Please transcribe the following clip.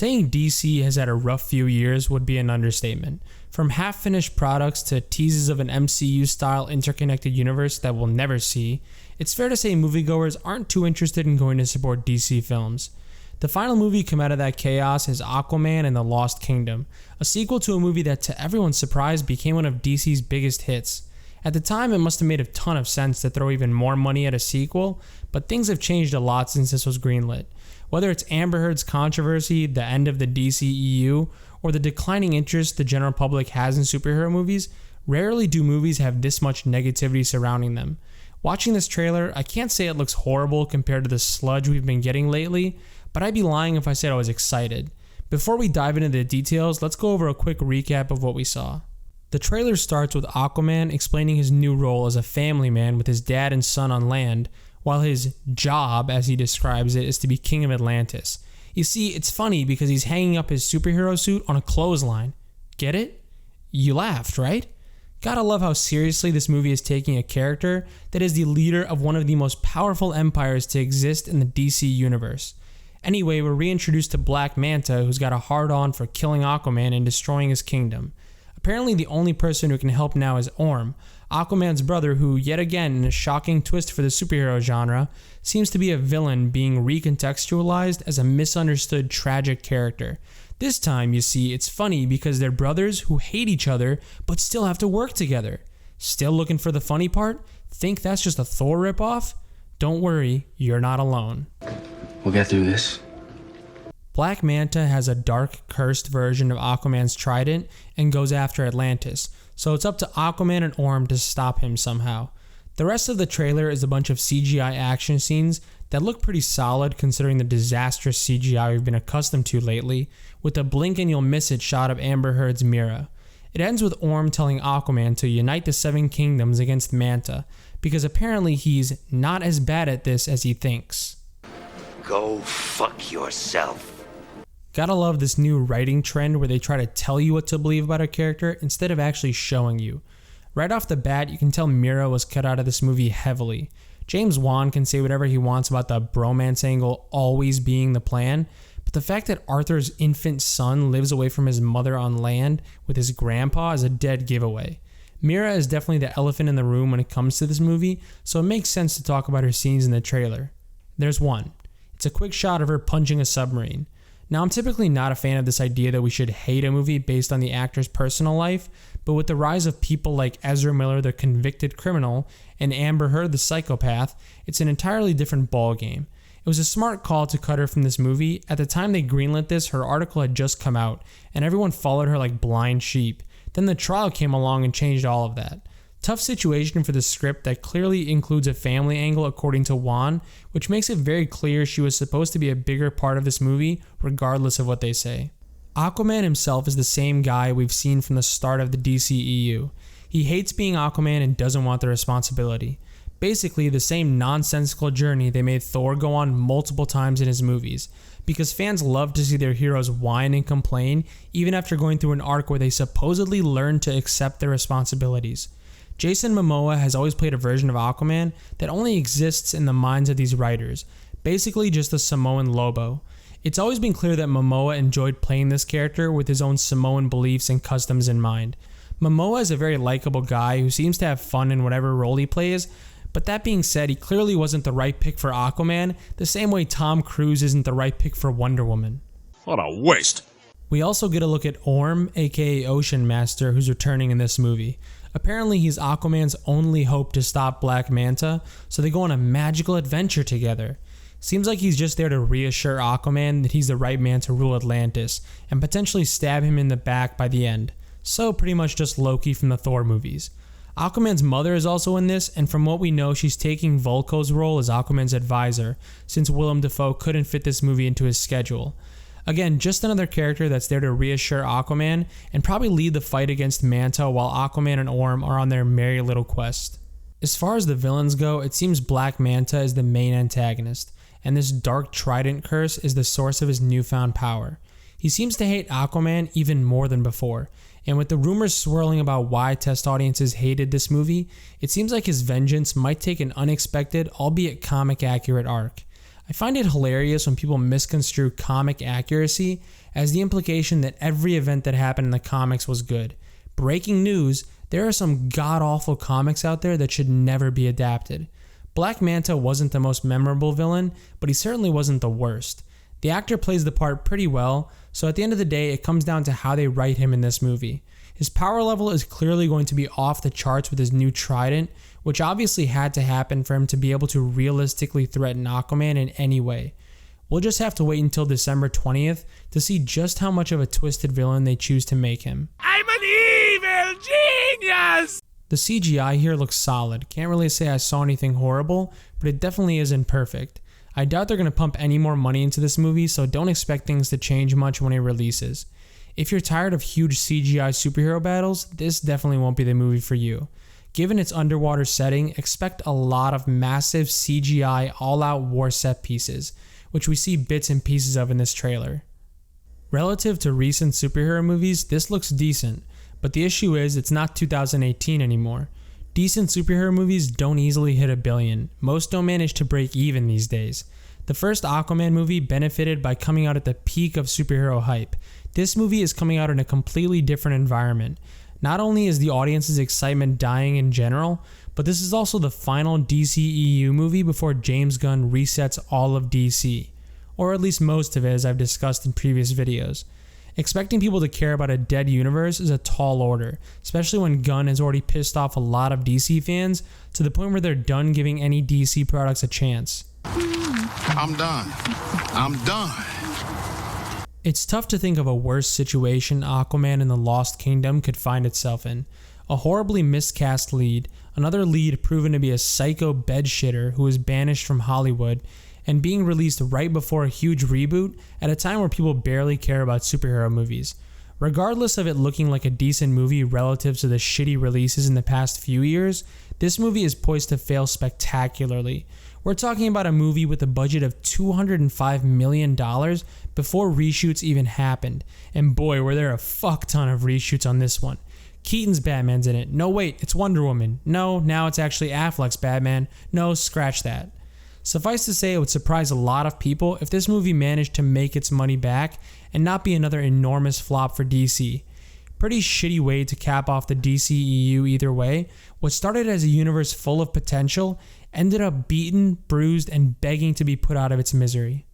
Saying DC has had a rough few years would be an understatement. From half-finished products to teases of an MCU-style interconnected universe that we'll never see, it's fair to say moviegoers aren't too interested in going to support DC films. The final movie come out of that chaos is Aquaman and the Lost Kingdom, a sequel to a movie that to everyone's surprise became one of DC's biggest hits. At the time, it must have made a ton of sense to throw even more money at a sequel, but things have changed a lot since this was greenlit. Whether it's Amber Heard's controversy, the end of the DCEU, or the declining interest the general public has in superhero movies, rarely do movies have this much negativity surrounding them. Watching this trailer, I can't say it looks horrible compared to the sludge we've been getting lately, but I'd be lying if I said I was excited. Before we dive into the details, let's go over a quick recap of what we saw. The trailer starts with Aquaman explaining his new role as a family man with his dad and son on land, while his job, as he describes it, is to be king of Atlantis. You see, it's funny because he's hanging up his superhero suit on a clothesline. Get it? You laughed, right? Gotta love how seriously this movie is taking a character that is the leader of one of the most powerful empires to exist in the DC universe. Anyway, we're reintroduced to Black Manta, who's got a hard-on for killing Aquaman and destroying his kingdom. Apparently the only person who can help now is Orm, Aquaman's brother, who, yet again in a shocking twist for the superhero genre, seems to be a villain being recontextualized as a misunderstood tragic character. This time, you see, it's funny because they're brothers who hate each other but still have to work together. Still looking for the funny part? Think that's just a Thor ripoff? Don't worry, you're not alone. We'll get through this. Black Manta has a dark, cursed version of Aquaman's trident and goes after Atlantis, so it's up to Aquaman and Orm to stop him somehow. The rest of the trailer is a bunch of CGI action scenes that look pretty solid considering the disastrous CGI we've been accustomed to lately, with a blink and you'll miss it shot of Amber Heard's Mira. It ends with Orm telling Aquaman to unite the Seven Kingdoms against Manta, because apparently he's not as bad at this as he thinks. Go fuck yourself. Gotta love this new writing trend where they try to tell you what to believe about a character instead of actually showing you. Right off the bat, you can tell Mira was cut out of this movie heavily. James Wan can say whatever he wants about the bromance angle always being the plan, but the fact that Arthur's infant son lives away from his mother on land with his grandpa is a dead giveaway. Mira is definitely the elephant in the room when it comes to this movie, so it makes sense to talk about her scenes in the trailer. There's one. It's a quick shot of her punching a submarine. Now, I'm typically not a fan of this idea that we should hate a movie based on the actor's personal life, but with the rise of people like Ezra Miller, the convicted criminal, and Amber Heard, the psychopath, it's an entirely different ballgame. It was a smart call to cut her from this movie. At the time they greenlit this, her article had just come out, and everyone followed her like blind sheep. Then the trial came along and changed all of that. Tough situation for the script that clearly includes a family angle according to Wan, which makes it very clear she was supposed to be a bigger part of this movie regardless of what they say. Aquaman himself is the same guy we've seen from the start of the DCEU. He hates being Aquaman and doesn't want the responsibility. Basically the same nonsensical journey they made Thor go on multiple times in his movies, because fans love to see their heroes whine and complain even after going through an arc where they supposedly learn to accept their responsibilities. Jason Momoa has always played a version of Aquaman that only exists in the minds of these writers, basically just a Samoan Lobo. It's always been clear that Momoa enjoyed playing this character with his own Samoan beliefs and customs in mind. Momoa is a very likable guy who seems to have fun in whatever role he plays, but that being said, he clearly wasn't the right pick for Aquaman, the same way Tom Cruise isn't the right pick for Wonder Woman. What a waste! We also get a look at Orm, aka Ocean Master, who's returning in this movie. Apparently he's Aquaman's only hope to stop Black Manta, so they go on a magical adventure together. Seems like he's just there to reassure Aquaman that he's the right man to rule Atlantis, and potentially stab him in the back by the end. So pretty much just Loki from the Thor movies. Aquaman's mother is also in this, and from what we know, she's taking Vulko's role as Aquaman's advisor, since Willem Dafoe couldn't fit this movie into his schedule. Again, just another character that's there to reassure Aquaman and probably lead the fight against Manta while Aquaman and Orm are on their merry little quest. As far as the villains go, it seems Black Manta is the main antagonist, and this dark trident curse is the source of his newfound power. He seems to hate Aquaman even more than before, and with the rumors swirling about why test audiences hated this movie, it seems like his vengeance might take an unexpected, albeit comic accurate arc. I find it hilarious when people misconstrue comic accuracy as the implication that every event that happened in the comics was good. Breaking news, there are some god-awful comics out there that should never be adapted. Black Manta wasn't the most memorable villain, but he certainly wasn't the worst. The actor plays the part pretty well, so at the end of the day, it comes down to how they write him in this movie. His power level is clearly going to be off the charts with his new trident, which obviously had to happen for him to be able to realistically threaten Aquaman in any way. We'll just have to wait until December 20th to see just how much of a twisted villain they choose to make him. I'm an evil genius! The CGI here looks solid. Can't really say I saw anything horrible, but it definitely isn't perfect. I doubt they're going to pump any more money into this movie, so don't expect things to change much when it releases. If you're tired of huge CGI superhero battles, this definitely won't be the movie for you. Given its underwater setting, expect a lot of massive CGI all-out war set pieces, which we see bits and pieces of in this trailer. Relative to recent superhero movies, this looks decent, but the issue is it's not 2018 anymore. Decent superhero movies don't easily hit $1 billion. Most don't manage to break even these days. The first Aquaman movie benefited by coming out at the peak of superhero hype. This movie is coming out in a completely different environment. Not only is the audience's excitement dying in general, but this is also the final DCEU movie before James Gunn resets all of DC. Or at least most of it, as I've discussed in previous videos. Expecting people to care about a dead universe is a tall order, especially when Gunn has already pissed off a lot of DC fans to the point where they're done giving any DC products a chance. I'm done. It's tough to think of a worse situation Aquaman and the Lost Kingdom could find itself in. A horribly miscast lead, another lead proven to be a psycho bedshitter who was banished from Hollywood, and being released right before a huge reboot at a time where people barely care about superhero movies. Regardless of it looking like a decent movie relative to the shitty releases in the past few years, this movie is poised to fail spectacularly. We're talking about a movie with a budget of $205 million before reshoots even happened, and boy were there a fuck ton of reshoots on this one. Keaton's Batman's in it. No wait, it's Wonder Woman. No, now it's actually Affleck's Batman. No, scratch that. Suffice to say, it would surprise a lot of people if this movie managed to make its money back and not be another enormous flop for DC. Pretty shitty way to cap off the DCEU either way. What started as a universe full of potential ended up beaten, bruised, and begging to be put out of its misery.